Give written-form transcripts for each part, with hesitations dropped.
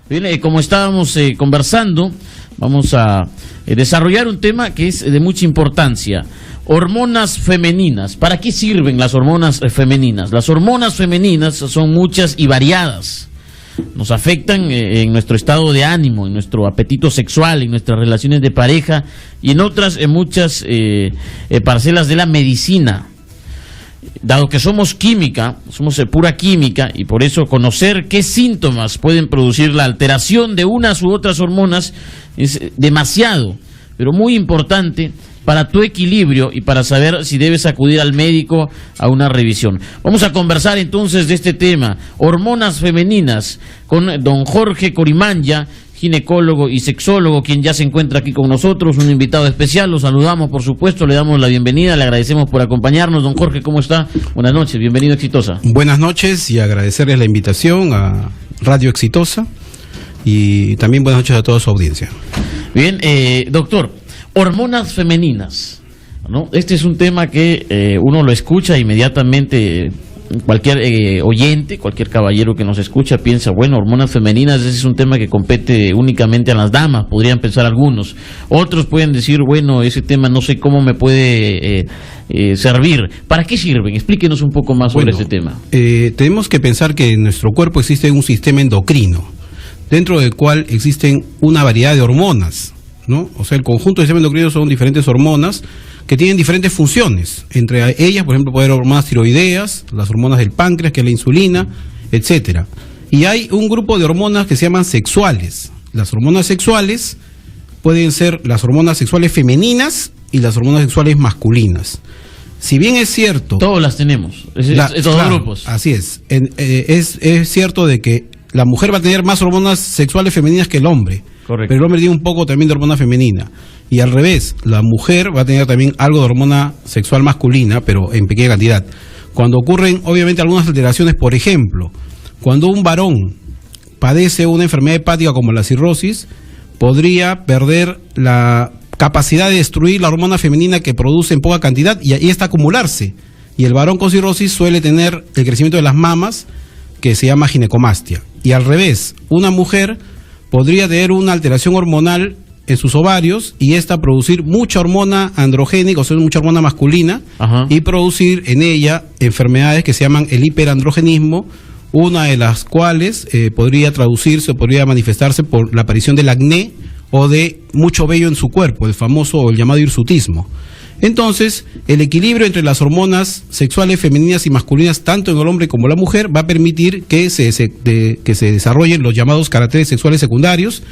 Bien, como estábamos conversando, vamos a desarrollar un tema que es de mucha importancia. Hormonas femeninas. ¿Para qué sirven las hormonas femeninas? Las hormonas femeninas son muchas y variadas. Nos afectan en nuestro estado de ánimo, en nuestro apetito sexual, en nuestras relaciones de pareja y en otras, en muchas parcelas de la medicina. Dado que somos química, somos pura química, y por eso conocer qué síntomas pueden producir la alteración de unas u otras hormonas es demasiado, pero muy importante para tu equilibrio y para saber si debes acudir al médico a una revisión. Vamos a conversar entonces de este tema, hormonas femeninas, con don Jorge Corimanya, ginecólogo y sexólogo, quien ya se encuentra aquí con nosotros, un invitado especial. Lo saludamos, por supuesto, le damos la bienvenida, le agradecemos por acompañarnos. Don Jorge, ¿cómo está? Buenas noches, bienvenido a Exitosa. Buenas noches y agradecerles la invitación a Radio Exitosa y también buenas noches a toda su audiencia. Bien, doctor, hormonas femeninas, ¿no? Este es un tema que uno lo escucha inmediatamente. Cualquier oyente, cualquier caballero que nos escucha piensa, bueno, hormonas femeninas, ese es un tema que compete únicamente a las damas, podrían pensar algunos. Otros pueden decir, bueno, ese tema no sé cómo me puede servir. ¿Para qué sirven? Explíquenos un poco más sobre ese tema. Tenemos que pensar que en nuestro cuerpo existe un sistema endocrino, dentro del cual existen una variedad de hormonas, ¿no? O sea, el conjunto del sistema endocrino son diferentes hormonas que tienen diferentes funciones. Entre ellas, por ejemplo, puede haber hormonas tiroideas, las hormonas del páncreas, que es la insulina, etcétera. Y hay un grupo de hormonas que se llaman sexuales. Las hormonas sexuales pueden ser las hormonas sexuales femeninas y las hormonas sexuales masculinas. Si bien es cierto... Todos las tenemos, todos grupos. Así es. Es cierto de que la mujer va a tener más hormonas sexuales femeninas que el hombre. Correcto. Pero el hombre tiene un poco también de hormona femenina. Y al revés, la mujer va a tener también algo de hormona sexual masculina, pero en pequeña cantidad. Cuando ocurren, obviamente, algunas alteraciones, por ejemplo, cuando un varón padece una enfermedad hepática como la cirrosis, podría perder la capacidad de destruir la hormona femenina que produce en poca cantidad y esta acumularse. Y el varón con cirrosis suele tener el crecimiento de las mamas, que se llama ginecomastia. Y al revés, una mujer podría tener una alteración hormonal en sus ovarios y esta producir mucha hormona androgénica, o sea, mucha hormona masculina. Ajá. Y producir en ella enfermedades que se llaman el hiperandrogenismo, una de las cuales podría traducirse o podría manifestarse por la aparición del acné o de mucho vello en su cuerpo, el famoso o el llamado hirsutismo. Entonces, el equilibrio entre las hormonas sexuales femeninas y masculinas, tanto en el hombre como en la mujer, va a permitir que se desarrollen los llamados caracteres sexuales secundarios.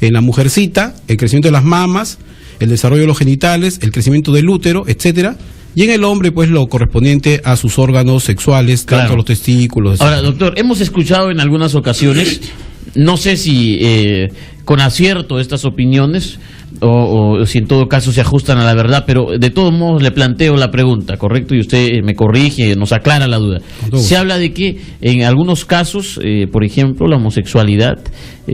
En la mujercita, el crecimiento de las mamas, el desarrollo de los genitales, el crecimiento del útero, etcétera. Y en el hombre, pues, lo correspondiente a sus órganos sexuales, claro, tanto los testículos, etcétera. Ahora, doctor, hemos escuchado en algunas ocasiones, no sé si con acierto estas opiniones, o si en todo caso se ajustan a la verdad, pero de todos modos le planteo la pregunta, ¿correcto? Y usted me corrige, nos aclara la duda. Se habla de que en algunos casos, por ejemplo, la homosexualidad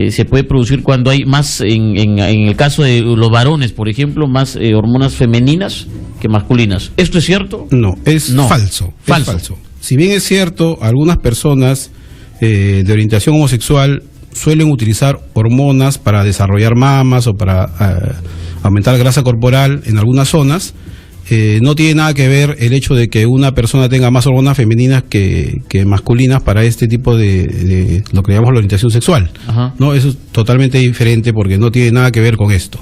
se puede producir cuando hay más, en el caso de los varones, por ejemplo, más hormonas femeninas que masculinas. ¿Esto es cierto? No, es falso. Es falso. Si bien es cierto, algunas personas de orientación homosexual suelen utilizar hormonas para desarrollar mamas o para aumentar grasa corporal en algunas zonas, no tiene nada que ver el hecho de que una persona tenga más hormonas femeninas que masculinas para este tipo de lo que llamamos la orientación sexual. Ajá. No, eso es totalmente diferente porque no tiene nada que ver con esto.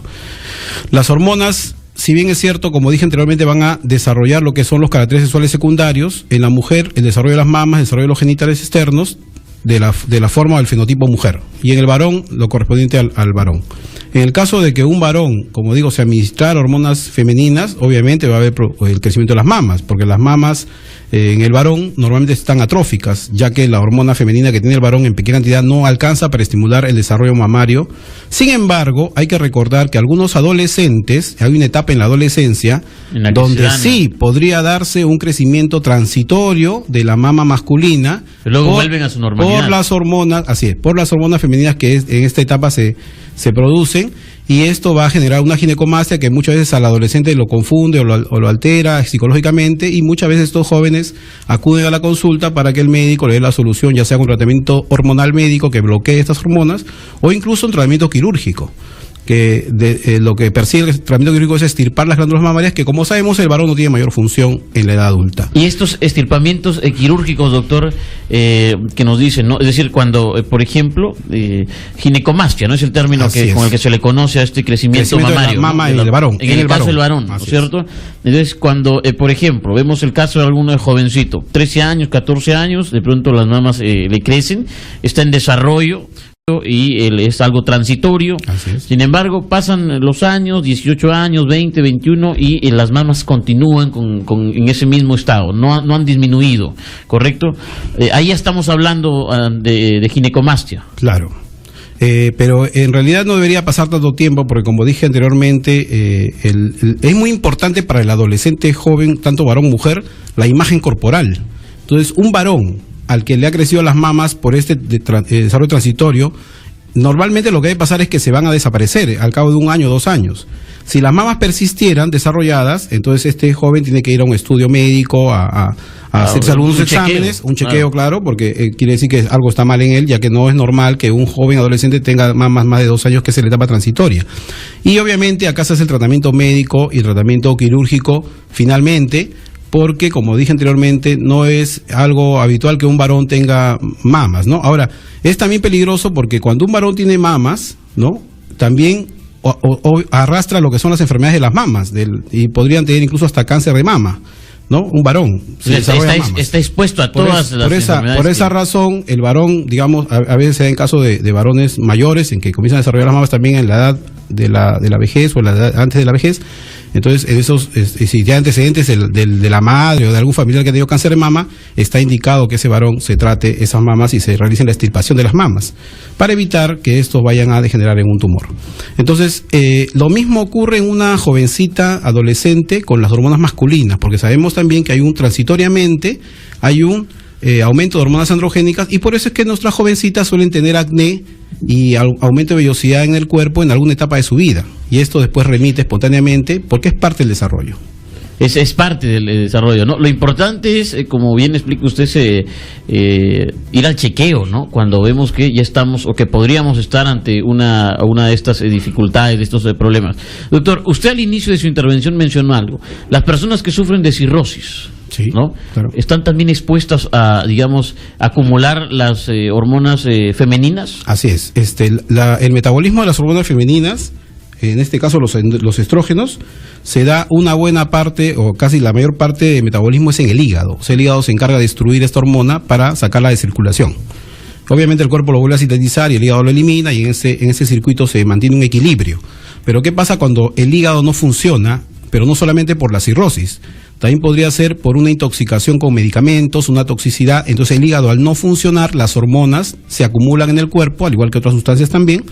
Las hormonas, si bien es cierto, como dije anteriormente, van a desarrollar lo que son los caracteres sexuales secundarios. En la mujer, el desarrollo de las mamas, el desarrollo de los genitales externos, de la forma del fenotipo mujer, y en el varón lo correspondiente al varón. En el caso de que un varón, como digo, se administrara hormonas femeninas, obviamente va a haber el crecimiento de las mamas, porque las mamas en el varón normalmente están atróficas, ya que la hormona femenina que tiene el varón en pequeña cantidad no alcanza para estimular el desarrollo mamario. Sin embargo, hay que recordar que algunos adolescentes, hay una etapa en la adolescencia donde sí podría darse un crecimiento transitorio de la mama masculina, pero luego vuelven a su normalidad por las hormonas, así es, por las hormonas femeninas que en esta etapa se producen, y esto va a generar una ginecomastia que muchas veces al adolescente lo confunde o lo altera psicológicamente, y muchas veces estos jóvenes acuden a la consulta para que el médico le dé la solución, ya sea con tratamiento hormonal médico que bloquee estas hormonas, o incluso un tratamiento quirúrgico, que lo que persigue el tratamiento quirúrgico es extirpar las glándulas mamarias, que como sabemos el varón no tiene mayor función en la edad adulta. Y estos extirpamientos quirúrgicos, doctor, que nos dicen, ¿no? Es decir, cuando, por ejemplo, ginecomastia, ¿no? Es el término con el que se le conoce a este crecimiento mamario. De la mama, ¿no? en el varón. En el caso del varón, ¿no es cierto? Entonces, cuando, por ejemplo, vemos el caso de alguno de jovencito, 13 años, 14 años, de pronto las mamas le crecen, está en desarrollo, y es algo transitorio. Sin embargo, pasan los años, 18 años, 20, 21, y las mamas continúan en ese mismo estado, no han disminuido, ¿correcto? Ahí estamos hablando de ginecomastia. Claro. Pero en realidad no debería pasar tanto tiempo, porque como dije anteriormente, es muy importante para el adolescente joven, tanto varón como mujer, la imagen corporal. Entonces, un varón al que le ha crecido las mamas por este desarrollo transitorio, normalmente lo que debe pasar es que se van a desaparecer al cabo de 1 año, 2 años. Si las mamas persistieran desarrolladas, entonces este joven tiene que ir a un estudio médico a hacerse algunos exámenes, un chequeo, claro, porque quiere decir que algo está mal en él, ya que no es normal que un joven adolescente tenga mamas más de 2 años, que es la etapa transitoria. Y obviamente acá se hace el tratamiento médico y el tratamiento quirúrgico finalmente, porque, como dije anteriormente, no es algo habitual que un varón tenga mamas, ¿no? Ahora, es también peligroso porque cuando un varón tiene mamas, ¿no? También arrastra lo que son las enfermedades de las mamas, y podrían tener incluso hasta cáncer de mama, ¿no? Un varón está expuesto a todas las enfermedades. Por esa razón, el varón, digamos, a veces se da en caso de varones mayores en que comienzan a desarrollar las mamas también en la edad de la vejez o la edad antes de la vejez. Entonces, si ya hay antecedentes de la madre o de algún familiar que ha tenido cáncer de mama, está indicado que ese varón se trate esas mamas y se realice la extirpación de las mamas, para evitar que estos vayan a degenerar en un tumor. Entonces, lo mismo ocurre en una jovencita adolescente con las hormonas masculinas, porque sabemos también que transitoriamente hay un aumento de hormonas androgénicas, y por eso es que nuestras jovencitas suelen tener acné y aumento de vellosidad en el cuerpo en alguna etapa de su vida, y esto después remite espontáneamente porque es parte del desarrollo. Es parte del desarrollo, ¿no? Lo importante es, como bien explica usted, ir al chequeo, ¿no? Cuando vemos que ya estamos o que podríamos estar ante una de estas dificultades, de estos problemas. Doctor, usted al inicio de su intervención mencionó algo. Las personas que sufren de cirrosis, sí, ¿no? Claro. ¿Están también expuestas a, digamos, acumular las hormonas femeninas? Así es. El metabolismo de las hormonas femeninas, en este caso los estrógenos, se da una buena parte, o casi la mayor parte de metabolismo es en el hígado. O sea, el hígado se encarga de destruir esta hormona para sacarla de circulación. Obviamente el cuerpo lo vuelve a sintetizar y el hígado lo elimina, y en ese circuito se mantiene un equilibrio. Pero ¿qué pasa cuando el hígado no funciona? Pero no solamente por la cirrosis, también podría ser por una intoxicación con medicamentos, una toxicidad. Entonces el hígado, al no funcionar, las hormonas se acumulan en el cuerpo, al igual que otras sustancias también,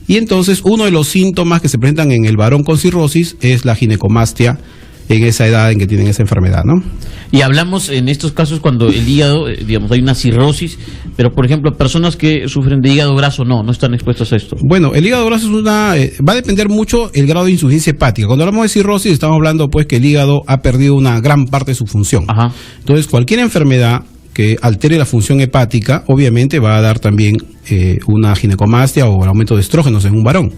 y entonces uno de los síntomas que se presentan en el varón con cirrosis es la ginecomastia en esa edad en que tienen esa enfermedad, ¿no? Y hablamos en estos casos cuando el hígado, digamos, hay una cirrosis, pero por ejemplo, personas que sufren de hígado graso no están expuestas a esto. Bueno, el hígado graso va a depender mucho el grado de insuficiencia hepática. Cuando hablamos de cirrosis estamos hablando pues que el hígado ha perdido una gran parte de su función. Ajá. Entonces, cualquier enfermedad que altere la función hepática, obviamente va a dar también una ginecomastia o el aumento de estrógenos en un varón,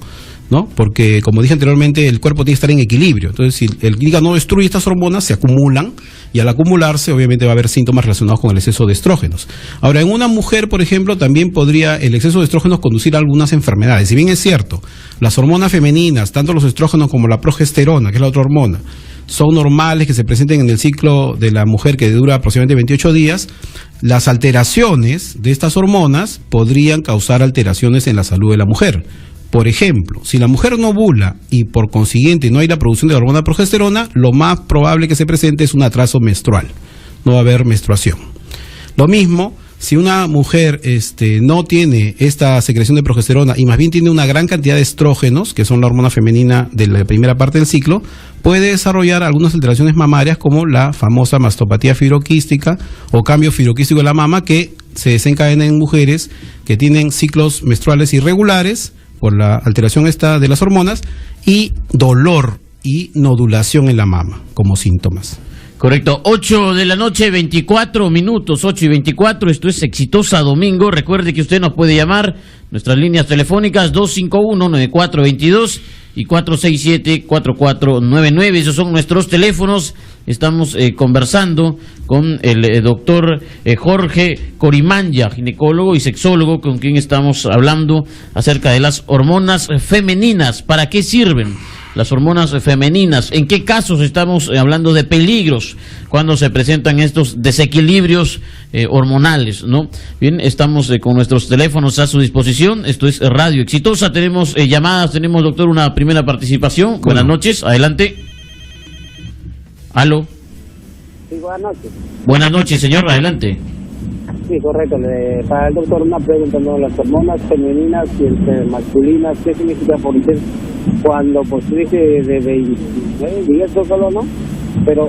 ¿no? Porque, como dije anteriormente, el cuerpo tiene que estar en equilibrio. Entonces, si el hígado no destruye estas hormonas, se acumulan, y al acumularse, obviamente va a haber síntomas relacionados con el exceso de estrógenos. Ahora, en una mujer, por ejemplo, también podría el exceso de estrógenos conducir a algunas enfermedades. Si bien es cierto, las hormonas femeninas, tanto los estrógenos como la progesterona, que es la otra hormona, son normales que se presenten en el ciclo de la mujer, que dura aproximadamente 28 días, las alteraciones de estas hormonas podrían causar alteraciones en la salud de la mujer. Por ejemplo, si la mujer no ovula y por consiguiente no hay la producción de la hormona progesterona, lo más probable que se presente es un atraso menstrual. No va a haber menstruación. Lo mismo, si una mujer no tiene esta secreción de progesterona y más bien tiene una gran cantidad de estrógenos, que son la hormona femenina de la primera parte del ciclo, puede desarrollar algunas alteraciones mamarias como la famosa mastopatía fibroquística o cambio fibroquístico de la mama, que se desencadena en mujeres que tienen ciclos menstruales irregulares por la alteración esta de las hormonas, y dolor y nodulación en la mama como síntomas. Correcto, 8 de la noche, 24 minutos, 8 y 24, esto es Exitosa Domingo. Recuerde que usted nos puede llamar, nuestras líneas telefónicas 251-9422 y 467-4499, esos son nuestros teléfonos. Estamos conversando con el doctor Jorge Corimanya, ginecólogo y sexólogo, con quien estamos hablando acerca de las hormonas femeninas. ¿Para qué sirven las hormonas femeninas? ¿En qué casos estamos hablando de peligros cuando se presentan estos desequilibrios hormonales, ¿no? Bien, estamos con nuestros teléfonos a su disposición. Esto es Radio Exitosa. Tenemos llamadas, tenemos, doctor, una primera participación. Buenas noches, adelante. ¿Aló? Sí, buenas noches. Buenas noches, señor, adelante. Sí, correcto. Para el doctor una pregunta, ¿no? Las hormonas femeninas y masculinas, ¿qué significa por qué? Cuando pues tú dices de 29 días solo, ¿no? Pero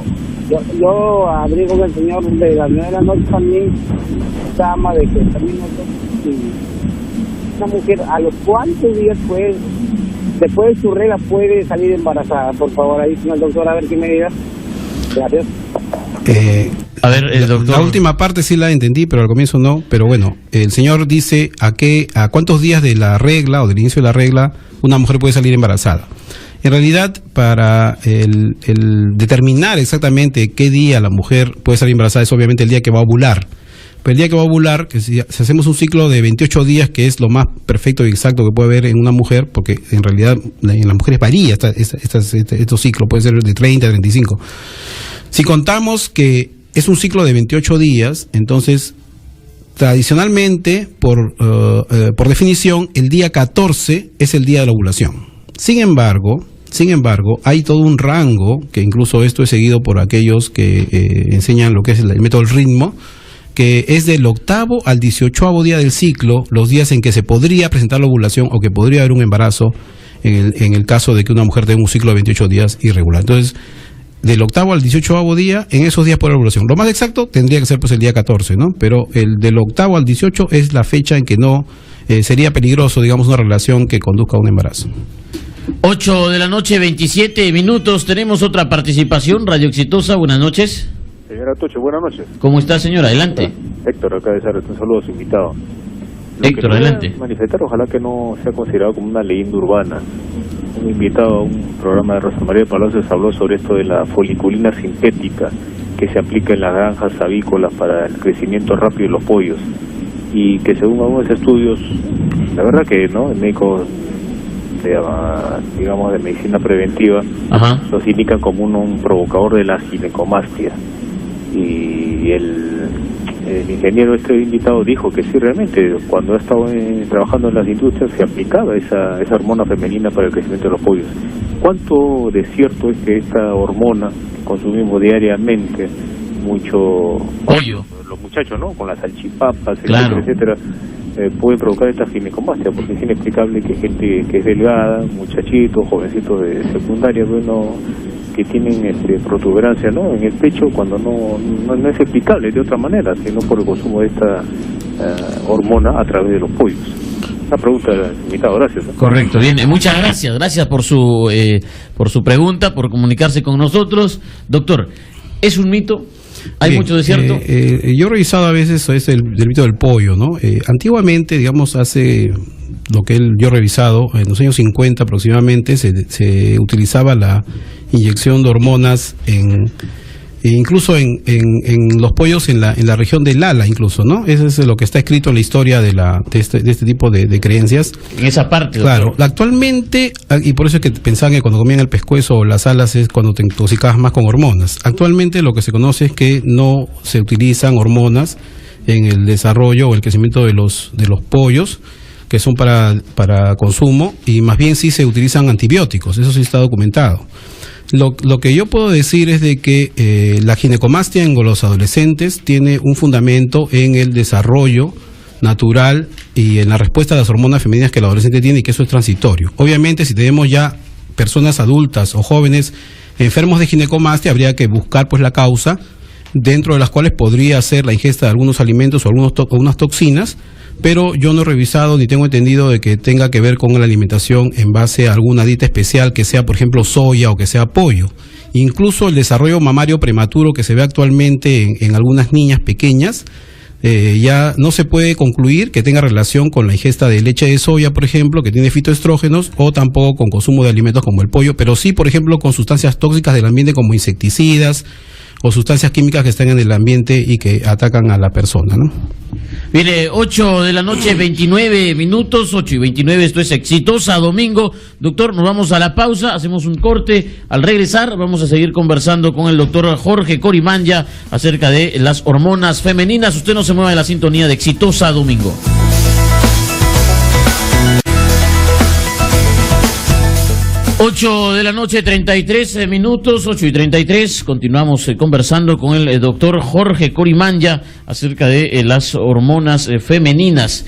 yo hablé con el señor de las 9 de la noche también, llama de que también una mujer a los cuántos días pues después de su regla puede salir embarazada. Por favor, ahí con el doctor a ver qué me diga. Gracias. A ver, doctor. La última parte sí la entendí, pero al comienzo no. Pero bueno, el señor dice a cuántos días de la regla o del inicio de la regla una mujer puede salir embarazada. En realidad, para el determinar exactamente qué día la mujer puede salir embarazada es obviamente el día que va a ovular. Pero el día que va a ovular, que si hacemos un ciclo de 28 días, que es lo más perfecto y exacto que puede haber en una mujer, porque en realidad en las mujeres varía estos ciclos, puede ser de 30 a 35. Si contamos que es un ciclo de 28 días, entonces tradicionalmente, por definición, el día 14 es el día de la ovulación. Sin embargo, hay todo un rango, que incluso esto es seguido por aquellos que enseñan lo que es el método del ritmo, que es del 8º al 18º día del ciclo, los días en que se podría presentar la ovulación o que podría haber un embarazo en el caso de que una mujer tenga un ciclo de 28 días irregular. Entonces, del 8º al 18º día, en esos días por la ovulación. Lo más exacto tendría que ser pues el día 14, ¿no? Pero el del 8º al 18 es la fecha en que no sería peligroso, digamos, una relación que conduzca a un embarazo. 8 de la noche, 27 minutos. Tenemos otra participación, Radio Exitosa. Buenas noches. Señora Toche, buenas noches. ¿Cómo está, señora? Adelante. Héctor, acá de Sarre, un saludo a su invitado. Héctor, adelante. Manifestar, ojalá que no sea considerado como una leyenda urbana. Un invitado a un programa de Rosa María de Palacios habló sobre esto de la foliculina sintética que se aplica en las granjas avícolas para el crecimiento rápido de los pollos, y que según algunos estudios, la verdad que no, el médico digamos de medicina preventiva, ajá, los indican como un provocador de la ginecomastia. Y el ingeniero invitado dijo que sí, realmente cuando ha estado trabajando en las industrias se aplicaba esa hormona femenina para el crecimiento de los pollos. ¿Cuánto de cierto es que esta hormona que consumimos diariamente, mucho pollo, los muchachos, ¿no? Con las salchipapas, claro, etcétera, puede provocar esta ginecomastia? Porque es inexplicable que gente que es delgada, muchachitos, jovencitos de secundaria, bueno, que tienen protuberancia, ¿no?, en el pecho, cuando no es explicable de otra manera, sino por el consumo de esta hormona a través de los pollos. Una pregunta, invitado, gracias. Correcto, bien, muchas gracias por su pregunta, por comunicarse con nosotros. Doctor, ¿es un mito? ¿Hay mucho de cierto? Yo he revisado a veces el mito del pollo, ¿no? Antiguamente, digamos, yo he revisado, en los años 50 aproximadamente, se utilizaba la inyección de hormonas incluso en los pollos en la región del ala, incluso, ¿no? Eso es lo que está escrito en la historia de este tipo de creencias. En esa parte, claro. Actualmente, y por eso es que pensaban que cuando comían el pescuezo o las alas es cuando te intoxicabas más con hormonas. Actualmente lo que se conoce es que no se utilizan hormonas en el desarrollo o el crecimiento de los pollos, que son para consumo, y más bien sí se utilizan antibióticos. Eso sí está documentado. Lo que yo puedo decir es de que la ginecomastia en los adolescentes tiene un fundamento en el desarrollo natural y en la respuesta a las hormonas femeninas que el adolescente tiene, y que eso es transitorio. Obviamente, si tenemos ya personas adultas o jóvenes enfermos de ginecomastia, habría que buscar pues la causa dentro de las cuales podría ser la ingesta de algunos alimentos o algunas toxinas, pero yo no he revisado ni tengo entendido de que tenga que ver con la alimentación en base a alguna dieta especial, que sea, por ejemplo, soya o que sea pollo. Incluso el desarrollo mamario prematuro que se ve actualmente en algunas niñas pequeñas, ya no se puede concluir que tenga relación con la ingesta de leche de soya, por ejemplo, que tiene fitoestrógenos, o tampoco con consumo de alimentos como el pollo, pero sí, por ejemplo, con sustancias tóxicas del ambiente como insecticidas o sustancias químicas que están en el ambiente y que atacan a la persona, ¿no? Mire, 8 de la noche, 29 minutos, 8:29, esto es Exitosa Domingo. Doctor, nos vamos a la pausa, hacemos un corte. Al regresar vamos a seguir conversando con el doctor Jorge Corimanya acerca de las hormonas femeninas. Usted no se mueva de la sintonía de Exitosa Domingo. 8 de la noche, 33 minutos, 8:33. Continuamos conversando con el doctor Jorge Corimanya acerca de las hormonas femeninas.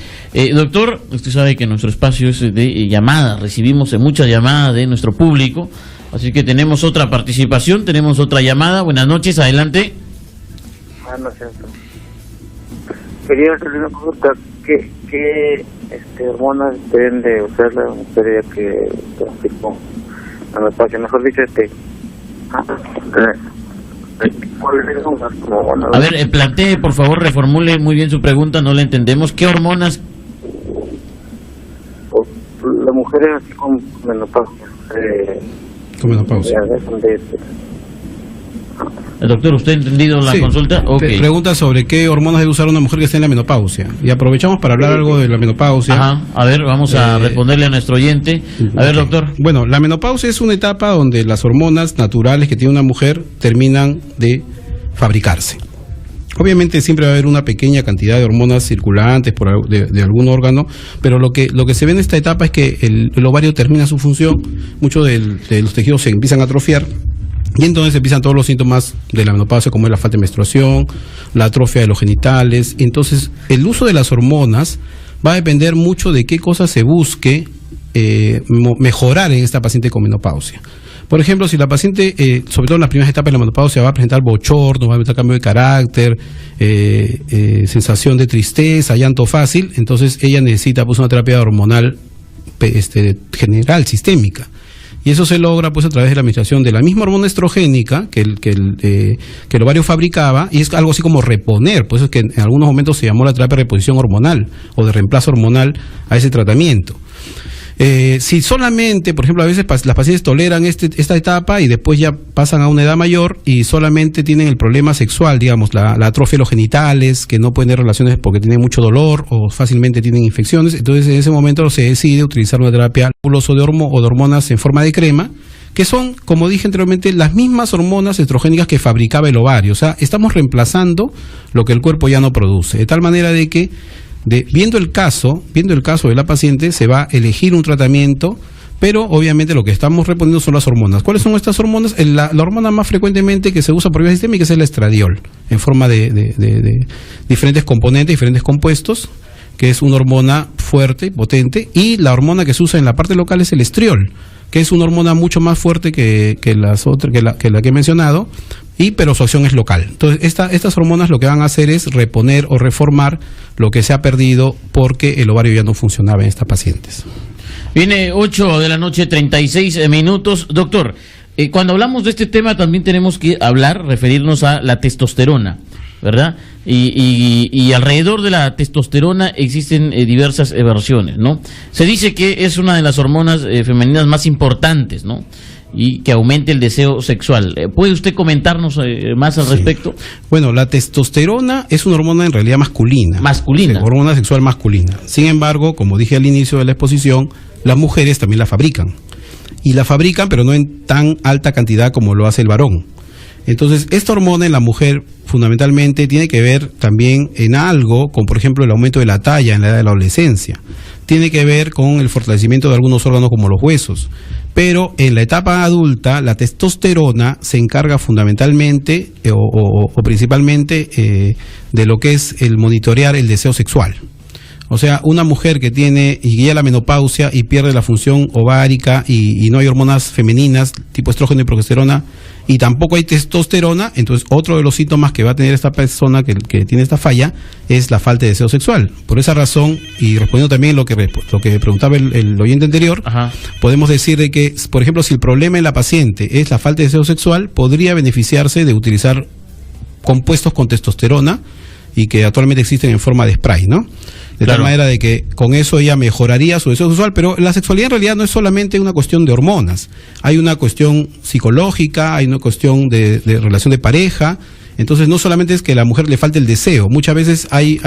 Doctor, usted sabe que nuestro espacio es de llamadas, recibimos muchas llamadas de nuestro público, así que tenemos otra participación, tenemos otra llamada. Buenas noches, adelante. Buenas noches. Quería hacerle una pregunta. ¿Qué hormonas deben de usar la mujer ya que practicó la menopausia? Mejor dicho, ¿cuáles son las hormonas? A ver, plantee, por favor, reformule muy bien su pregunta, no la entendemos. ¿Qué hormonas? Pues, la mujer es así con menopausia. Con menopausia. Doctor, ¿usted ha entendido la consulta? Okay. Pregunta sobre qué hormonas debe usar una mujer que esté en la menopausia. Y aprovechamos para hablar algo de la menopausia. Ajá. A ver, vamos a responderle a nuestro oyente. A ver, doctor. Bueno, la menopausia es una etapa donde las hormonas naturales que tiene una mujer terminan de fabricarse. Obviamente siempre va a haber una pequeña cantidad de hormonas circulantes de algún órgano, pero lo que se ve en esta etapa es que el ovario termina su función, muchos de los tejidos se empiezan a atrofiar. Y entonces empiezan todos los síntomas de la menopausia, como es la falta de menstruación, la atrofia de los genitales. Entonces, el uso de las hormonas va a depender mucho de qué cosa se busque mejorar en esta paciente con menopausia. Por ejemplo, si la paciente, sobre todo en las primeras etapas de la menopausia, va a presentar bochorno, va a presentar cambio de carácter, sensación de tristeza, llanto fácil, entonces ella necesita pues una terapia hormonal general, sistémica. Y eso se logra pues a través de la administración de la misma hormona estrogénica que el ovario fabricaba, y es algo así como reponer, por eso es que en algunos momentos se llamó la terapia de reposición hormonal o de reemplazo hormonal a ese tratamiento. Si solamente, por ejemplo, a veces las pacientes toleran esta etapa y después ya pasan a una edad mayor y solamente tienen el problema sexual, digamos, la atrofia de los genitales, que no pueden tener relaciones porque tienen mucho dolor o fácilmente tienen infecciones, entonces en ese momento se decide utilizar una terapia de hormonas en forma de crema, que son, como dije anteriormente, las mismas hormonas estrogénicas que fabricaba el ovario. O sea, estamos reemplazando lo que el cuerpo ya no produce, de tal manera de que viendo el caso de la paciente, se va a elegir un tratamiento, pero obviamente lo que estamos reponiendo son las hormonas. ¿Cuáles son estas hormonas? La hormona más frecuentemente que se usa por vía sistémica es el estradiol, en forma de diferentes componentes, diferentes compuestos, que es una hormona fuerte y potente, y la hormona que se usa en la parte local es el estriol, que es una hormona mucho más fuerte que la que he mencionado, pero su acción es local. Entonces, estas hormonas lo que van a hacer es reponer o reformar lo que se ha perdido porque el ovario ya no funcionaba en estas pacientes. Viene 8 de la noche, 36 minutos. Doctor, cuando hablamos de este tema también tenemos que referirnos a la testosterona, ¿verdad? Y alrededor de la testosterona existen diversas versiones, ¿no? Se dice que es una de las hormonas femeninas más importantes, ¿no? Y que aumente el deseo sexual. ¿Puede usted comentarnos más al respecto? Bueno, la testosterona es una hormona en realidad masculina. Masculina. Sí, hormona sexual masculina. Sin embargo, como dije al inicio de la exposición, las mujeres también la fabrican. Y la fabrican, pero no en tan alta cantidad como lo hace el varón. Entonces, esta hormona en la mujer fundamentalmente tiene que ver también en algo con, por ejemplo, el aumento de la talla en la edad de la adolescencia. Tiene que ver con el fortalecimiento de algunos órganos como los huesos. Pero en la etapa adulta, la testosterona se encarga fundamentalmente o principalmente de lo que es el monitorear el deseo sexual. O sea, una mujer que tiene y llega a la menopausia y pierde la función ovárica y no hay hormonas femeninas tipo estrógeno y progesterona y tampoco hay testosterona, entonces otro de los síntomas que va a tener esta persona que tiene esta falla es la falta de deseo sexual. Por esa razón, y respondiendo también lo que preguntaba el oyente anterior, podemos decir de que, por ejemplo, si el problema en la paciente es la falta de deseo sexual, podría beneficiarse de utilizar compuestos con testosterona y que actualmente existen en forma de spray, ¿no? De tal manera de que con eso ella mejoraría su deseo sexual, pero la sexualidad en realidad no es solamente una cuestión de hormonas, hay una cuestión psicológica, hay una cuestión de relación de pareja. Entonces no solamente es que a la mujer le falte el deseo, muchas veces hay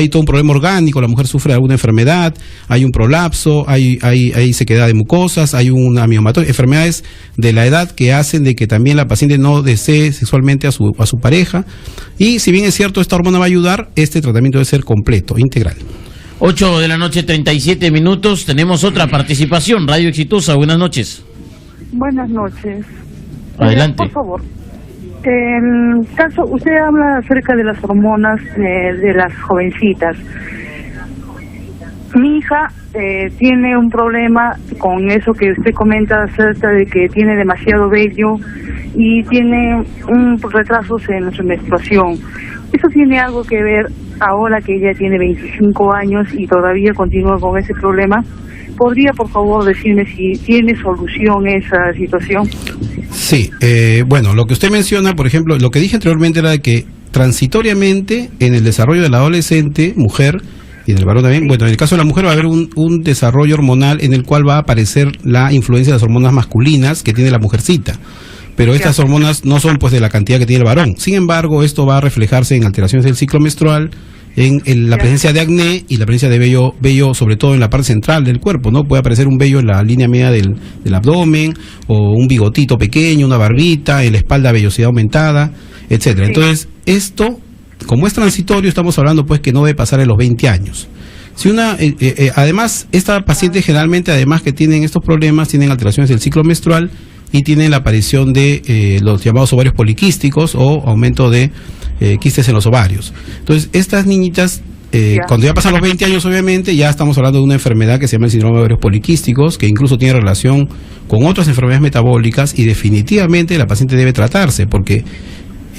todo un problema orgánico, la mujer sufre alguna enfermedad, hay un prolapso, hay sequedad de mucosas, hay una miomatosis, enfermedades de la edad que hacen de que también la paciente no desee sexualmente a su pareja. Y si bien es cierto, esta hormona va a ayudar, este tratamiento debe ser completo, integral. 8 de la noche, 37 minutos, tenemos otra participación, Radio Exitosa, buenas noches. Buenas noches. Adelante. Por favor. El caso, usted habla acerca de las hormonas de las jovencitas. Mi hija tiene un problema con eso que usted comenta acerca de que tiene demasiado vello y tiene un retraso en su menstruación. ¿Eso tiene algo que ver ahora que ella tiene 25 años y todavía continúa con ese problema? ¿Podría, por favor, decirme si tiene solución esa situación? Sí, bueno, lo que usted menciona, por ejemplo, lo que dije anteriormente era de que transitoriamente en el desarrollo de la adolescente, mujer, y en el varón también, bueno, en el caso de la mujer va a haber un desarrollo hormonal en el cual va a aparecer la influencia de las hormonas masculinas que tiene la mujercita. Pero estas hormonas no son pues de la cantidad que tiene el varón. Sin embargo, esto va a reflejarse en alteraciones del ciclo menstrual, en la presencia de acné y la presencia de vello sobre todo en la parte central del cuerpo, ¿no? Puede aparecer un vello en la línea media del abdomen, o un bigotito pequeño, una barbita, en la espalda vellosidad aumentada, etcétera. Entonces, esto, como es transitorio, estamos hablando pues que no debe pasar en los 20 años. Si además, esta paciente generalmente, además que tienen estos problemas, tienen alteraciones del ciclo menstrual y tienen la aparición de los llamados ovarios poliquísticos o aumento de quistes en los ovarios. Entonces, estas niñitas, cuando ya pasan los 20 años, obviamente, ya estamos hablando de una enfermedad que se llama el síndrome de ovarios poliquísticos, que incluso tiene relación con otras enfermedades metabólicas, y definitivamente la paciente debe tratarse, porque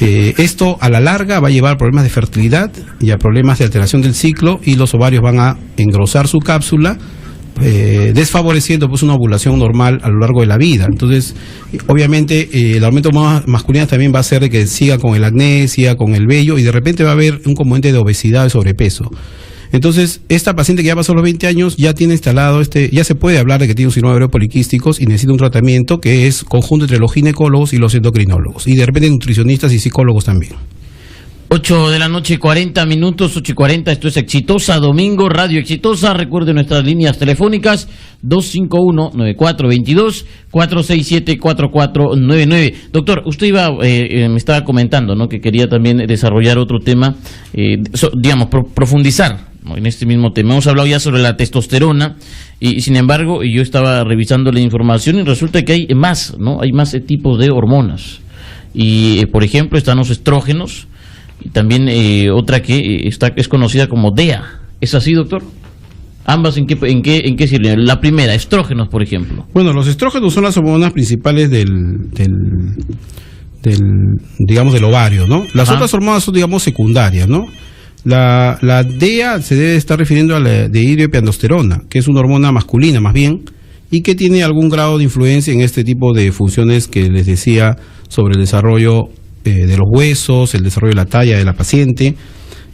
esto a la larga va a llevar a problemas de fertilidad y a problemas de alteración del ciclo, y los ovarios van a engrosar su cápsula, desfavoreciendo pues una ovulación normal a lo largo de la vida. Entonces, obviamente, el aumento masculino también va a hacer de que siga con el acné, siga con el vello, y de repente va a haber un componente de obesidad y sobrepeso. Entonces, esta paciente que ya pasó los 20 años ya tiene instalado ya se puede hablar de que tiene un síndrome de ovarios poliquísticos y necesita un tratamiento que es conjunto entre los ginecólogos y los endocrinólogos, y de repente nutricionistas y psicólogos también. 8 de la noche, 40 minutos, 8:40, esto es Exitosa, domingo, Radio Exitosa. Recuerde nuestras líneas telefónicas, 251-9422, 467-4499. Doctor, usted me estaba comentando, ¿no?, que quería también desarrollar otro tema, profundizar, ¿no?, en este mismo tema. Hemos hablado ya sobre la testosterona, y sin embargo, yo estaba revisando la información y resulta que hay más, ¿no? Hay más tipos de hormonas. Y, por ejemplo, están los estrógenos, y también otra que es conocida como DEA. ¿Es así, doctor? ¿Ambas en qué sirven? La primera, estrógenos, por ejemplo. Bueno, los estrógenos son las hormonas principales del ovario, ¿no? Las otras hormonas son, digamos, secundarias, ¿no? La DEA se debe estar refiriendo a la dihidroepiandrosterona, que es una hormona masculina más bien, y que tiene algún grado de influencia en este tipo de funciones que les decía sobre el desarrollo de los huesos, el desarrollo de la talla de la paciente,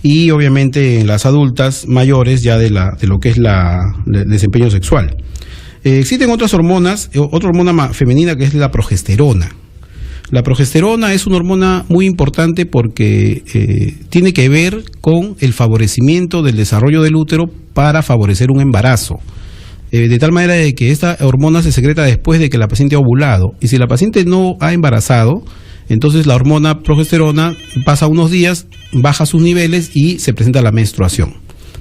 y obviamente en las adultas mayores ya de lo que es el desempeño sexual. Existen otras hormonas, otra hormona femenina que es la progesterona. La progesterona es una hormona muy importante porque tiene que ver con el favorecimiento del desarrollo del útero para favorecer un embarazo. De tal manera de que esta hormona se secreta después de que la paciente ha ovulado, y si la paciente no ha embarazado, entonces la hormona progesterona pasa unos días, baja sus niveles y se presenta la menstruación.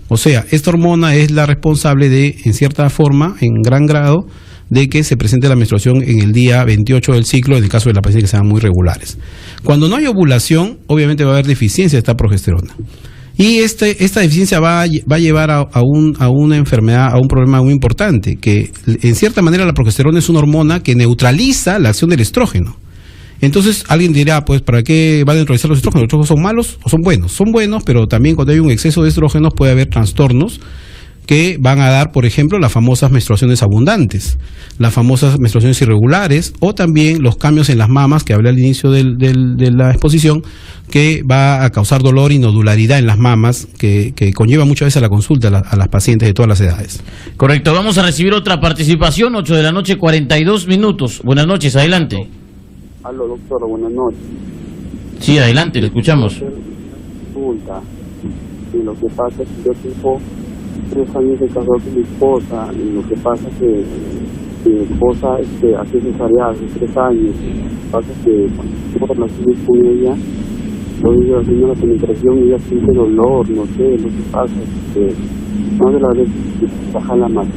O sea, esta hormona es la responsable de, en cierta forma, en gran grado, de que se presente la menstruación en el día 28 del ciclo, en el caso de las pacientes que sean muy regulares. Cuando no hay ovulación, obviamente va a haber deficiencia de esta progesterona. Y esta deficiencia va a llevar a una enfermedad, a un problema muy importante, que en cierta manera la progesterona es una hormona que neutraliza la acción del estrógeno. Entonces alguien dirá, pues, ¿para qué van a neutralizar los estrógenos? ¿Los estrógenos son malos o son buenos? Son buenos, pero también cuando hay un exceso de estrógenos puede haber trastornos que van a dar, por ejemplo, las famosas menstruaciones abundantes, las famosas menstruaciones irregulares, o también los cambios en las mamas, que hablé al inicio de la exposición, que va a causar dolor y nodularidad en las mamas, que conlleva muchas veces a la consulta a las pacientes de todas las edades. Correcto, vamos a recibir otra participación, 8 de la noche, 42 minutos. Buenas noches, adelante. Aló, doctor, buenas noches. Sí, adelante, le escuchamos. Consulta. Y lo que pasa es que yo tengo 3 años de casado con mi esposa, y lo que pasa es que mi esposa hace cesárea hace 3 años. Lo que pasa es que cuando tengo relaciones con ella, estoy haciendo la penetración y ella siente dolor, no sé, lo que pasa es que no de la vez baja la mano.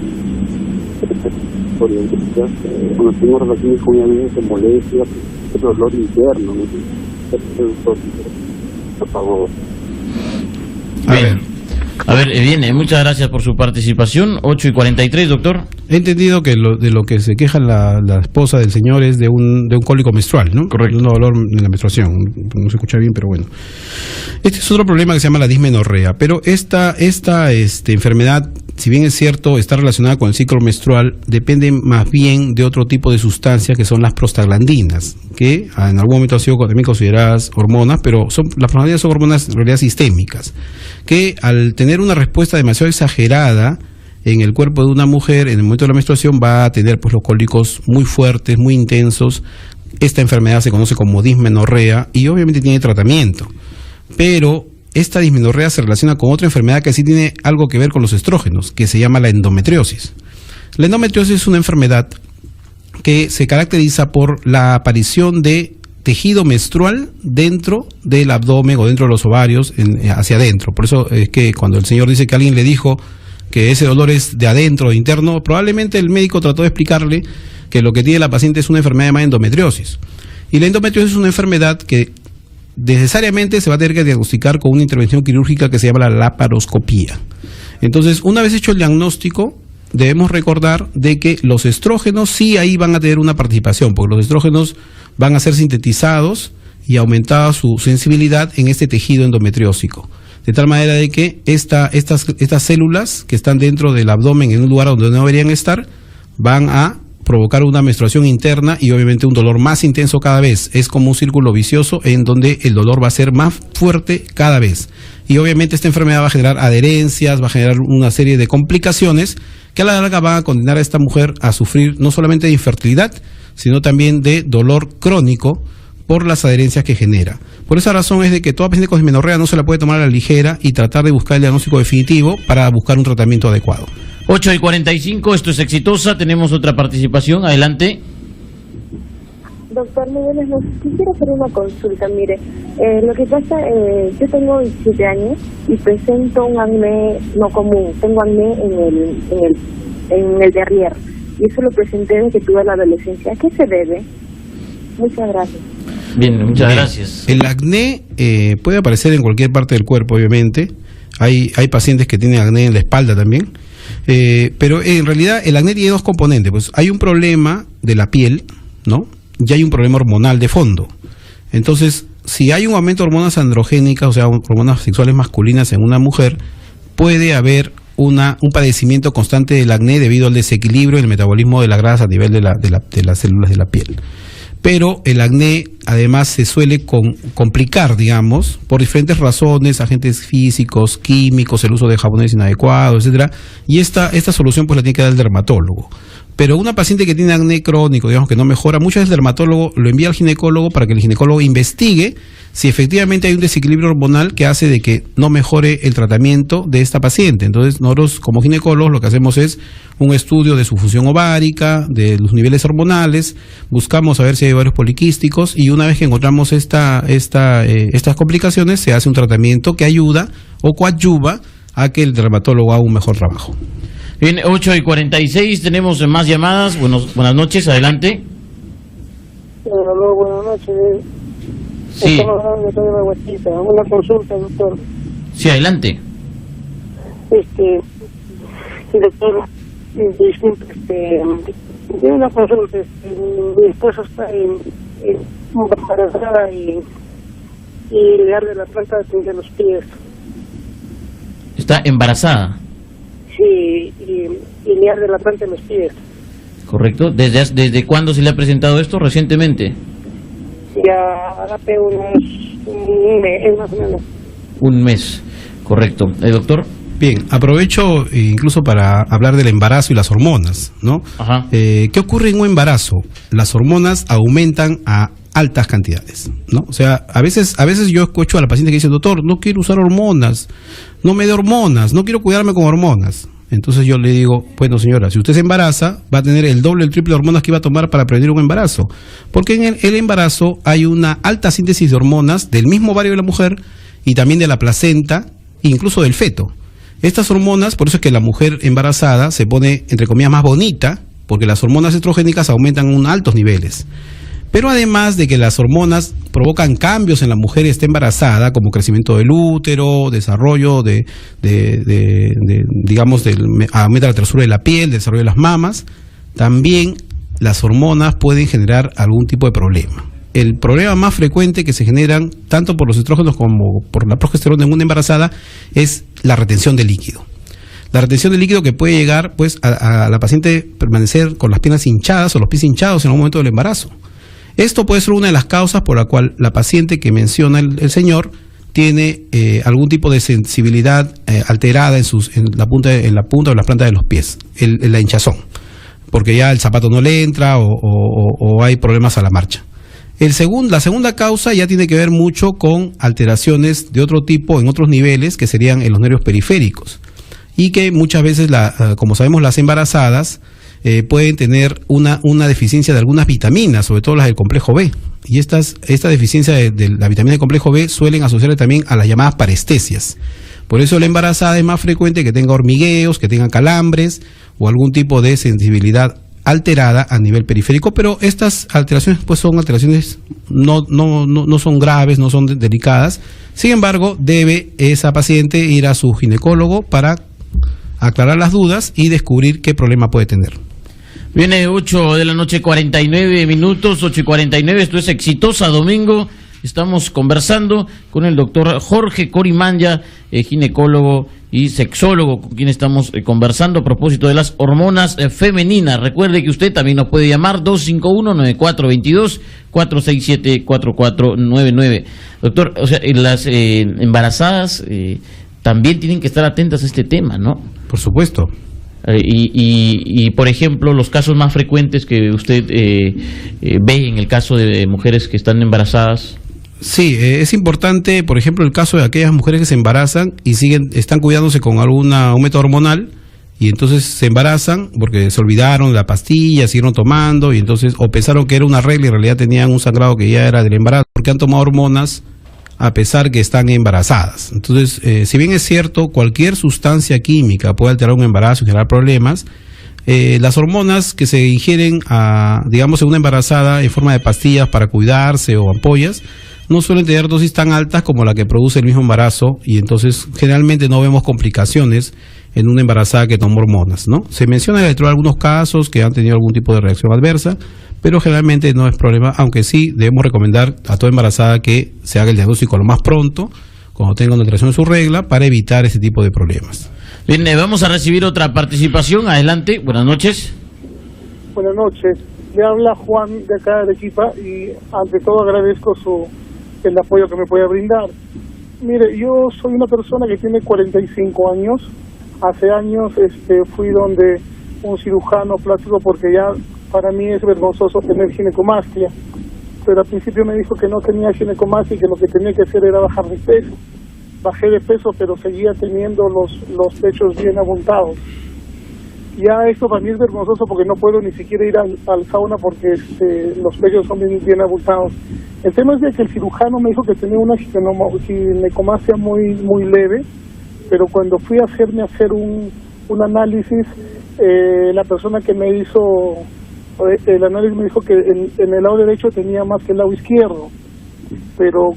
Cuando tengo relaciones con ella, a veces se molesta, es dolor interno, no sé, por favor. A ver, bien, muchas gracias por su participación. 8:43, doctor. He entendido que de lo que se queja la esposa del señor es de un cólico menstrual, ¿no? Correcto. Un dolor en la menstruación. No se escucha bien, pero bueno. Este es otro problema que se llama la dismenorrea. Pero esta enfermedad, si bien es cierto, está relacionada con el ciclo menstrual, depende más bien de otro tipo de sustancias que son las prostaglandinas, que en algún momento han sido también consideradas hormonas, pero las prostaglandinas son hormonas en realidad sistémicas, que al tener una respuesta demasiado exagerada en el cuerpo de una mujer en el momento de la menstruación va a tener pues los cólicos muy fuertes, muy intensos. Esta enfermedad se conoce como dismenorrea y obviamente tiene tratamiento, pero esta dismenorrea se relaciona con otra enfermedad que sí tiene algo que ver con los estrógenos, que se llama la endometriosis. La endometriosis es una enfermedad que se caracteriza por la aparición de tejido menstrual dentro del abdomen o dentro de los ovarios, hacia adentro. Por eso es que cuando el señor dice que alguien le dijo que ese dolor es de adentro, de interno, probablemente el médico trató de explicarle que lo que tiene la paciente es una enfermedad llamada endometriosis. Y la endometriosis es una enfermedad que necesariamente se va a tener que diagnosticar con una intervención quirúrgica que se llama la laparoscopía. Entonces, una vez hecho el diagnóstico, debemos recordar de que los estrógenos sí ahí van a tener una participación, porque los estrógenos van a ser sintetizados y aumentada su sensibilidad en este tejido endometriósico, de tal manera de que estas células que están dentro del abdomen en un lugar donde no deberían estar van a provocar una menstruación interna y obviamente un dolor más intenso cada vez. Es como un círculo vicioso en donde el dolor va a ser más fuerte cada vez. Y obviamente esta enfermedad va a generar adherencias, va a generar una serie de complicaciones que a la larga van a condenar a esta mujer a sufrir no solamente de infertilidad, sino también de dolor crónico por las adherencias que genera. Por esa razón es de que toda paciente con dismenorrea no se la puede tomar a la ligera y tratar de buscar el diagnóstico definitivo para buscar un tratamiento adecuado. 8:45, esto es Exitosa, tenemos otra participación, adelante. Doctor, muy buenas noches. Quisiera hacer una consulta, mire, lo que pasa, yo tengo 17 años y presento un acné no común, tengo acné en el derrier, y eso lo presenté desde que tuve la adolescencia. ¿A qué se debe? Muchas gracias. Bien, muchas gracias. El acné puede aparecer en cualquier parte del cuerpo, obviamente. Hay pacientes que tienen acné en la espalda también. Pero en realidad el acné tiene dos componentes. Pues hay un problema de la piel, ¿no? Y hay un problema hormonal de fondo. Entonces, si hay un aumento de hormonas androgénicas, o sea, hormonas sexuales masculinas en una mujer, puede haber un padecimiento constante del acné debido al desequilibrio en el metabolismo de la grasa a nivel de las células de la piel. Pero el acné además se suele complicar, digamos, por diferentes razones, agentes físicos, químicos, el uso de jabones inadecuados, etcétera. Y esta solución pues la tiene que dar el dermatólogo. Pero una paciente que tiene acné crónico, digamos que no mejora, muchas veces el dermatólogo lo envía al ginecólogo para que el ginecólogo investigue si efectivamente hay un desequilibrio hormonal que hace de que no mejore el tratamiento de esta paciente. Entonces nosotros como ginecólogos lo que hacemos es un estudio de su función ovárica, de los niveles hormonales, buscamos a ver si hay ovarios poliquísticos y una vez que encontramos estas complicaciones se hace un tratamiento que ayuda o coadyuva a que el dermatólogo haga un mejor trabajo. Bien, 8:46, tenemos más llamadas. Buenas noches, adelante. Hola, buenas noches. Sí. Estamos hablando de una consulta, doctor. Sí, adelante. Doctor, disculpe, de una consulta, mi esposo está embarazada y le arde la planta de los pies. ¿Está embarazada? Sí, y le arde la planta de los pies. Correcto. ¿Desde cuándo se le ha presentado esto? ¿Recientemente? Ya hace un mes, más o menos. Un mes, correcto. Doctor. Bien, aprovecho incluso para hablar del embarazo y las hormonas, ¿no? Ajá. ¿Qué ocurre en un embarazo? Las hormonas aumentan a altas cantidades, ¿no? O sea, a veces yo escucho a la paciente que dice, doctor, no quiero usar hormonas, no me dé hormonas, no quiero cuidarme con hormonas. Entonces yo le digo, bueno señora, si usted se embaraza, va a tener el doble o el triple de hormonas que iba a tomar para prevenir un embarazo. Porque en el embarazo hay una alta síntesis de hormonas del mismo ovario de la mujer y también de la placenta, incluso del feto. Estas hormonas, por eso es que la mujer embarazada se pone, entre comillas, más bonita, porque las hormonas estrogénicas aumentan a altos niveles. Pero además de que las hormonas provocan cambios en la mujer que está embarazada, como crecimiento del útero, desarrollo aumenta la tersura de la piel, desarrollo de las mamas, también las hormonas pueden generar algún tipo de problema. El problema más frecuente que se generan tanto por los estrógenos como por la progesterona en una embarazada es la retención de líquido. La retención de líquido que puede llegar pues a la paciente permanecer con las piernas hinchadas o los pies hinchados en algún momento del embarazo. Esto puede ser una de las causas por la cual la paciente que menciona el señor tiene algún tipo de sensibilidad alterada en la punta o las plantas de los pies, la hinchazón, porque ya el zapato no le entra o hay problemas a la marcha. La segunda causa ya tiene que ver mucho con alteraciones de otro tipo en otros niveles que serían en los nervios periféricos y que muchas veces, como sabemos, las embarazadas pueden tener una deficiencia de algunas vitaminas, sobre todo las del complejo B. Y esta deficiencia de la vitamina del complejo B suelen asociarse también a las llamadas parestesias. Por eso la embarazada es más frecuente que tenga hormigueos, que tenga calambres o algún tipo de sensibilidad alterada a nivel periférico, pero estas alteraciones pues son alteraciones no son graves, no son delicadas. Sin embargo, debe esa paciente ir a su ginecólogo para aclarar las dudas y descubrir qué problema puede tener. Viene 8 de la noche, 49 minutos, 8:49, esto es Exitosa Domingo. Estamos conversando con el doctor Jorge Corimanya, ginecólogo y sexólogo, con quien estamos conversando a propósito de las hormonas femeninas. Recuerde que usted también nos puede llamar 251-9422, 467-4499. Doctor, o sea, las embarazadas también tienen que estar atentas a este tema, ¿no? Por supuesto. Y por ejemplo, los casos más frecuentes que usted ve en el caso de mujeres que están embarazadas. Sí, es importante, por ejemplo, el caso de aquellas mujeres que se embarazan y están cuidándose con un método hormonal y entonces se embarazan porque se olvidaron de la pastilla, siguieron tomando y entonces o pensaron que era una regla y en realidad tenían un sangrado que ya era del embarazo porque han tomado hormonas a pesar que están embarazadas. Entonces, si bien es cierto, cualquier sustancia química puede alterar un embarazo y generar problemas, las hormonas que se ingieren digamos en una embarazada en forma de pastillas para cuidarse o ampollas no suelen tener dosis tan altas como la que produce el mismo embarazo y entonces generalmente no vemos complicaciones en una embarazada que toma hormonas, ¿no? Se menciona dentro de algunos casos que han tenido algún tipo de reacción adversa, pero generalmente no es problema, aunque sí debemos recomendar a toda embarazada que se haga el diagnóstico lo más pronto, cuando tenga una alteración de su regla, para evitar ese tipo de problemas. Bien, vamos a recibir otra participación. Adelante, buenas noches. Buenas noches, le habla Juan de acá de Arequipa y ante todo agradezco el apoyo que me puede brindar. Mire, yo soy una persona que tiene 45 años. Hace años fui donde un cirujano plástico porque ya para mí es vergonzoso tener ginecomastia. Pero al principio me dijo que no tenía ginecomastia y que lo que tenía que hacer era bajar de peso. Bajé de peso, pero seguía teniendo los pechos bien abultados. Ya esto para mí es vergonzoso porque no puedo ni siquiera ir al sauna porque los pechos son bien abultados. El tema es de que el cirujano me dijo que tenía una ginecomastia muy leve, pero cuando fui a hacer un análisis, la persona que me hizo el análisis me dijo que en el lado derecho tenía más que el lado izquierdo, pero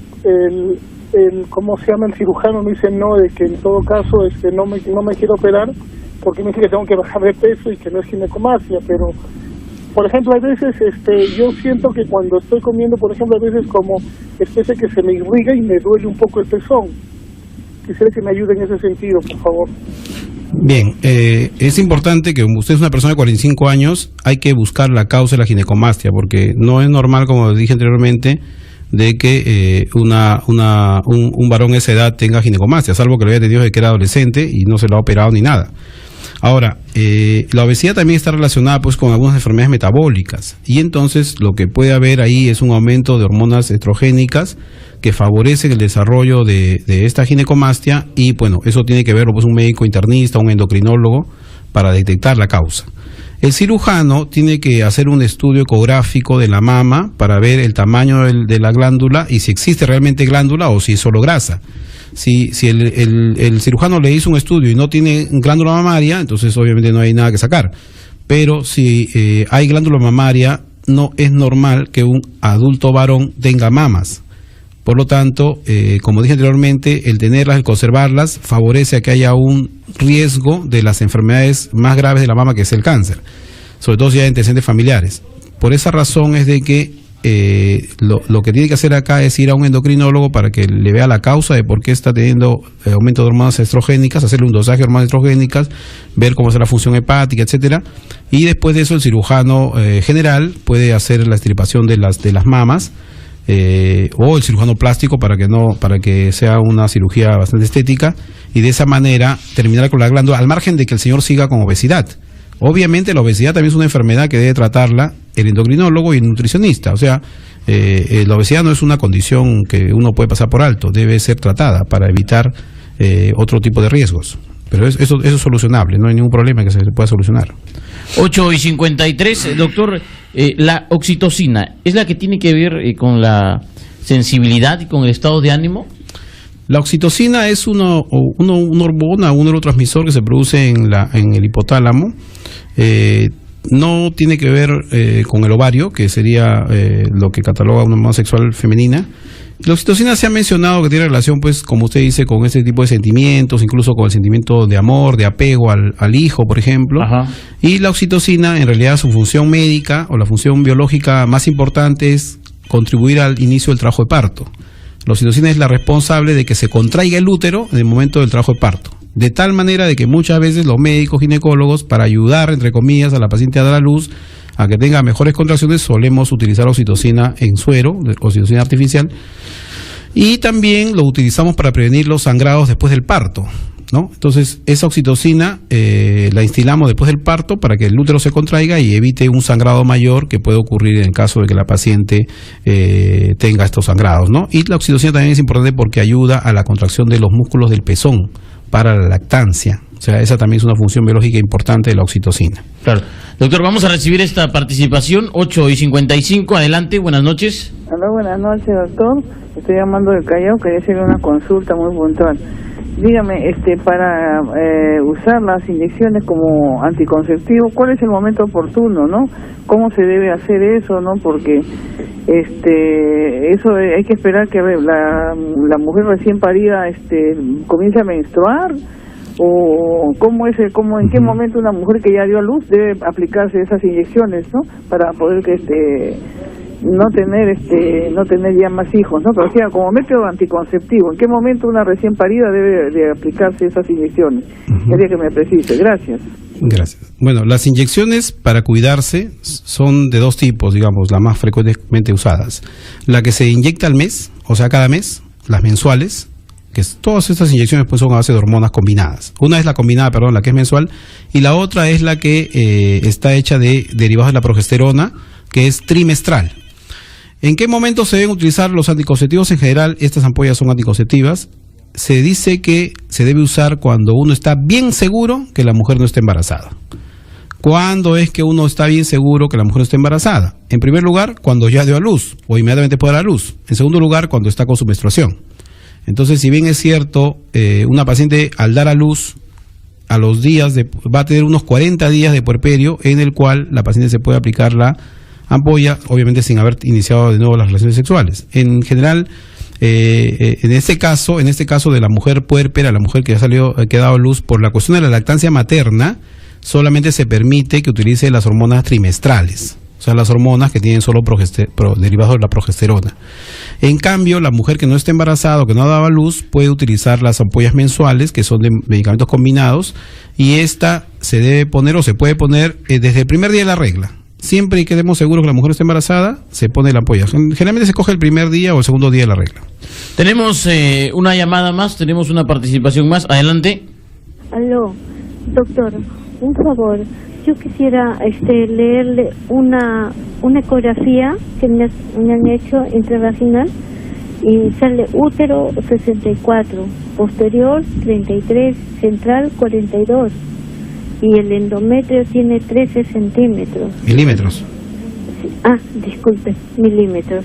¿cómo se llama? El cirujano me dice no, de que en todo caso no me quiero operar porque me dice que tengo que bajar de peso y que no es ginecomastia, pero Por ejemplo, a veces yo siento que cuando estoy comiendo, por ejemplo, a veces como especie que se me irriga y me duele un poco el pezón. Quisiera que me ayude en ese sentido, por favor. Bien, es importante que usted es una persona de 45 años, hay que buscar la causa de la ginecomastia, porque no es normal, como dije anteriormente, de que un varón de esa edad tenga ginecomastia, salvo que lo haya tenido desde que era adolescente y no se lo ha operado ni nada. Ahora, la obesidad también está relacionada pues con algunas enfermedades metabólicas, y entonces lo que puede haber ahí es un aumento de hormonas estrogénicas que favorecen el desarrollo de esta ginecomastia, y bueno, eso tiene que verlo pues un médico internista, un endocrinólogo, para detectar la causa. El cirujano tiene que hacer un estudio ecográfico de la mama para ver el tamaño de la glándula y si existe realmente glándula o si es solo grasa. Si el cirujano le hizo un estudio y no tiene glándula mamaria, entonces obviamente no hay nada que sacar. Pero si hay glándula mamaria, no es normal que un adulto varón tenga mamas. Por lo tanto, como dije anteriormente, el tenerlas, el conservarlas, favorece a que haya un riesgo de las enfermedades más graves de la mama, que es el cáncer, sobre todo si hay antecedentes familiares. Por esa razón es de que lo que tiene que hacer acá es ir a un endocrinólogo para que le vea la causa de por qué está teniendo aumento de hormonas estrogénicas, hacerle un dosaje de hormonas estrogénicas, ver cómo es la función hepática, etcétera, y después de eso el cirujano general puede hacer la extirpación de las mamas, o el cirujano plástico para que sea una cirugía bastante estética, y de esa manera terminar con la glándula, al margen de que el señor siga con obesidad. Obviamente la obesidad también es una enfermedad que debe tratarla el endocrinólogo y el nutricionista. O sea, la obesidad no es una condición que uno puede pasar por alto, debe ser tratada para evitar otro tipo de riesgos. Pero eso es solucionable, no hay ningún problema que se pueda solucionar. 8:53, doctor, la oxitocina, ¿es la que tiene que ver con la sensibilidad y con el estado de ánimo? La oxitocina es una hormona, un neurotransmisor que se produce en el hipotálamo. No tiene que ver con el ovario, que sería lo que cataloga una hormona sexual femenina. La oxitocina se ha mencionado que tiene relación, pues, como usted dice, con ese tipo de sentimientos, incluso con el sentimiento de amor, de apego al hijo, por ejemplo. Ajá. Y la oxitocina, en realidad, su función médica o la función biológica más importante es contribuir al inicio del trabajo de parto. La oxitocina es la responsable de que se contraiga el útero en el momento del trabajo de parto, de tal manera de que muchas veces los médicos ginecólogos, para ayudar, entre comillas, a la paciente a dar a luz, a que tenga mejores contracciones, solemos utilizar oxitocina en suero, oxitocina artificial, y también lo utilizamos para prevenir los sangrados después del parto, ¿no? Entonces, esa oxitocina la instilamos después del parto para que el útero se contraiga y evite un sangrado mayor que puede ocurrir en el caso de que la paciente tenga estos sangrados, ¿no? Y la oxitocina también es importante porque ayuda a la contracción de los músculos del pezón para la lactancia. O sea, esa también es una función biológica importante de la oxitocina. Claro. Doctor, vamos a recibir esta participación, 8:55, adelante, buenas noches. Hola, buenas noches, doctor. Estoy llamando del Callao, quería hacerle una consulta muy puntual. Dígame, para usar las inyecciones como anticonceptivo, ¿cuál es el momento oportuno, no? ¿Cómo se debe hacer eso, no? Porque eso hay que esperar que la mujer recién parida comience a menstruar, o en qué momento una mujer que ya dio a luz debe aplicarse esas inyecciones, ¿no? Para poder no tener ya más hijos, ¿no? Pero sea como método anticonceptivo, ¿en qué momento una recién parida debe de aplicarse esas inyecciones? Quería que me precise. Gracias. Gracias. Bueno, las inyecciones para cuidarse son de dos tipos, digamos, las más frecuentemente usadas. La que se inyecta al mes, o sea, cada mes, las mensuales, que todas estas inyecciones pues son a base de hormonas combinadas. Una es la combinada, la que es mensual, y la otra es la que está hecha de derivados de la progesterona, que es trimestral. ¿En qué momento se deben utilizar los anticonceptivos? En general, estas ampollas son anticonceptivas. Se dice que se debe usar cuando uno está bien seguro que la mujer no está embarazada. ¿Cuándo es que uno está bien seguro que la mujer no está embarazada? En primer lugar, cuando ya dio a luz o inmediatamente puede dar a luz. En segundo lugar, cuando está con su menstruación. Entonces, si bien es cierto, una paciente al dar a luz, a los días va a tener unos 40 días de puerperio en el cual la paciente se puede aplicar la ampolla, obviamente sin haber iniciado de nuevo las relaciones sexuales. En general, en este caso de la mujer puérpera, la mujer que ha dado a luz, por la cuestión de la lactancia materna, solamente se permite que utilice las hormonas trimestrales. sea, las hormonas que tienen solo derivados de la progesterona. En cambio, la mujer que no está embarazada o que no daba luz puede utilizar las ampollas mensuales, que son de medicamentos combinados, y esta se debe poner o se puede poner desde el primer día de la regla. Siempre que estemos seguros que la mujer está embarazada, se pone la ampolla. Generalmente se coge el primer día o el segundo día de la regla. Tenemos una llamada más, tenemos una participación más. Adelante. Aló, doctor, un favor. Yo quisiera leerle una ecografía que me han hecho intravaginal y sale útero 64, posterior 33, central 42 y el endometrio tiene 13 centímetros. Milímetros. Disculpe, milímetros.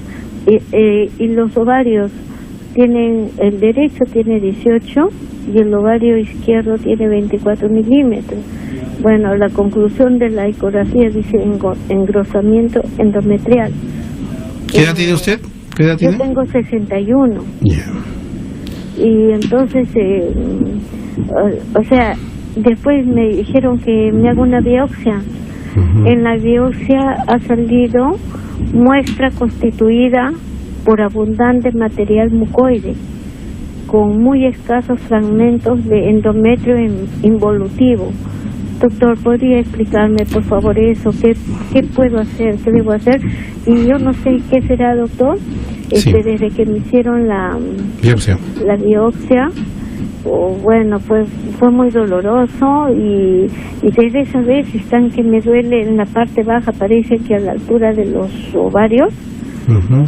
Y los ovarios el derecho tiene 18 y el ovario izquierdo tiene 24 milímetros. Bueno, la conclusión de la ecografía dice engrosamiento endometrial. ¿Qué edad tiene usted? ¿Qué edad tiene? Yo tengo 61. Yeah. Y entonces, o sea, después me dijeron que me haga una biopsia. En la biopsia ha salido muestra constituida por abundante material mucoide, con muy escasos fragmentos de endometrio involutivo. Doctor, ¿podría explicarme, por favor, eso? ¿Qué puedo hacer? ¿Qué debo hacer? Y yo no sé qué será, doctor. Sí. Desde que me hicieron la biopsia, bueno, pues fue muy doloroso y desde esa vez están que me duele en la parte baja, parece que a la altura de los ovarios.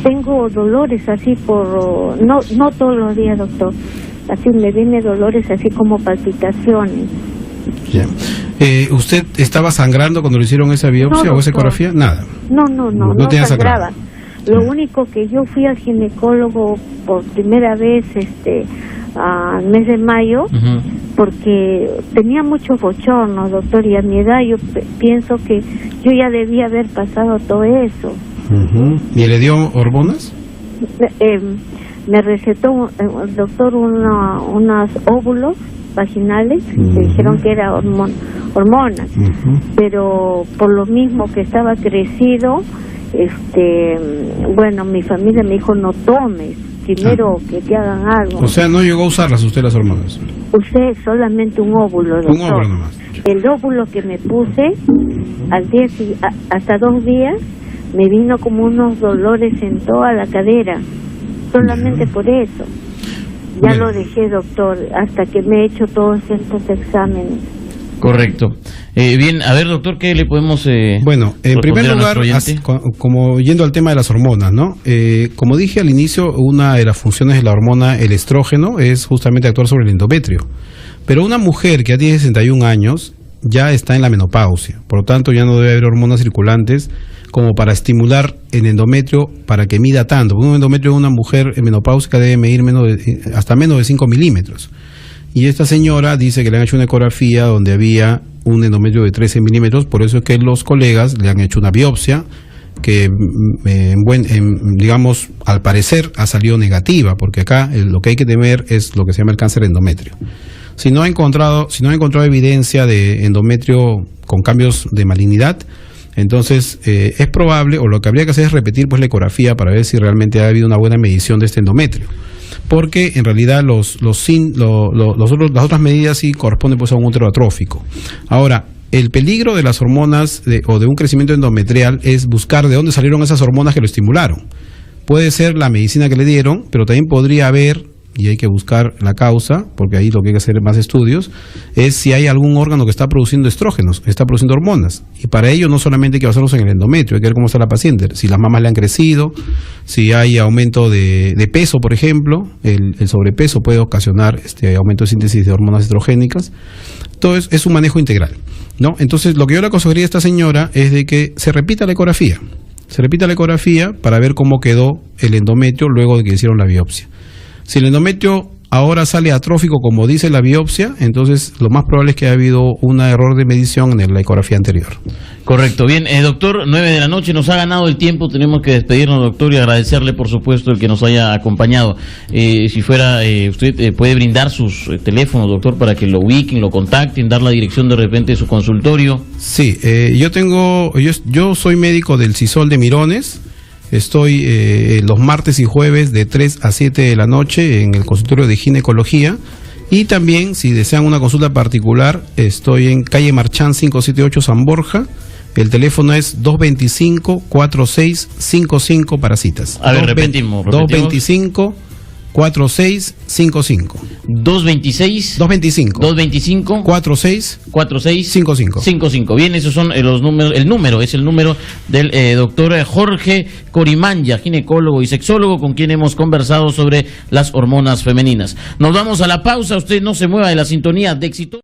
Tengo dolores así no todos los días, doctor. Así me viene dolores así como palpitaciones. Yeah. ¿Usted estaba sangrando cuando le hicieron esa biopsia o esa ecografía? Nada. No tenía sangraba. Lo único que yo fui al ginecólogo por primera vez al mes de mayo, porque tenía mucho bochorno, doctor, y a mi edad yo pienso que yo ya debía haber pasado todo eso. ¿Y le dio hormonas? Me recetó el doctor unos óvulos vaginales, me dijeron que era hormonas, pero por lo mismo que estaba crecido, bueno, mi familia me dijo no tomes, primero que te hagan algo. O sea, no llegó a usarlas usted las hormonas. Usé solamente un óvulo, doctor. Un óvulo nomás. El óvulo que me puse hasta 2 días me vino como unos dolores en toda la cadera, solamente por eso. Ya lo dejé, doctor, hasta que me he hecho todos estos exámenes. Correcto. Bien, a ver, doctor, ¿qué le podemos bueno, en primer lugar, como yendo al tema de las hormonas, ¿no? Como dije al inicio, una de las funciones de la hormona, el estrógeno, es justamente actuar sobre el endometrio. Pero una mujer que ya tiene 61 años ya está en la menopausia, por lo tanto ya no debe haber hormonas circulantes como para estimular el endometrio para que mida tanto. Un endometrio de una mujer menopáusica debe medir hasta menos de 5 milímetros. Y esta señora dice que le han hecho una ecografía donde había un endometrio de 13 milímetros, por eso es que los colegas le han hecho una biopsia que, digamos, al parecer ha salido negativa, porque acá lo que hay que temer es lo que se llama el cáncer de endometrio. Si no ha encontrado evidencia de endometrio con cambios de malignidad, entonces es probable, o lo que habría que hacer es repetir pues la ecografía para ver si realmente ha habido una buena medición de este endometrio, porque en realidad las otras medidas sí corresponden pues a un útero atrófico. Ahora, el peligro de las hormonas o de un crecimiento endometrial es buscar de dónde salieron esas hormonas que lo estimularon. Puede ser la medicina que le dieron, pero también podría haber, y hay que buscar la causa, porque ahí lo que hay que hacer más estudios, es si hay algún órgano que está produciendo estrógenos, que está produciendo hormonas. Y para ello no solamente hay que basarnos en el endometrio, hay que ver cómo está la paciente, si las mamas le han crecido, si hay aumento de peso, por ejemplo, el sobrepeso puede ocasionar aumento de síntesis de hormonas estrogénicas. Todo es un manejo integral, ¿no? Entonces, lo que yo le aconsejaría a esta señora es de que se repita la ecografía. Se repita la ecografía para ver cómo quedó el endometrio luego de que hicieron la biopsia. Si el endometrio ahora sale atrófico como dice la biopsia, entonces lo más probable es que haya habido un error de medición en la ecografía anterior. Correcto, bien, doctor, 9 de la noche, nos ha ganado el tiempo, tenemos que despedirnos, doctor, y agradecerle, por supuesto, el que nos haya acompañado. Si fuera, usted puede brindar sus teléfonos, doctor, para que lo ubiquen, lo contacten, dar la dirección de repente de su consultorio. Sí, yo soy médico del CISOL de Mirones. Estoy los martes y jueves de 3 a 7 de la noche en el consultorio de ginecología. Y también, si desean una consulta particular, estoy en calle Marchán 578 San Borja. El teléfono es 225-4655 para citas. A ver, repetimos. 225-4655. 225 46 55. Bien, esos son los números. El número es el número del doctor Jorge Corimanya, ginecólogo y sexólogo, con quien hemos conversado sobre las hormonas femeninas. Nos vamos a la pausa. Usted no se mueva de la sintonía de Éxito.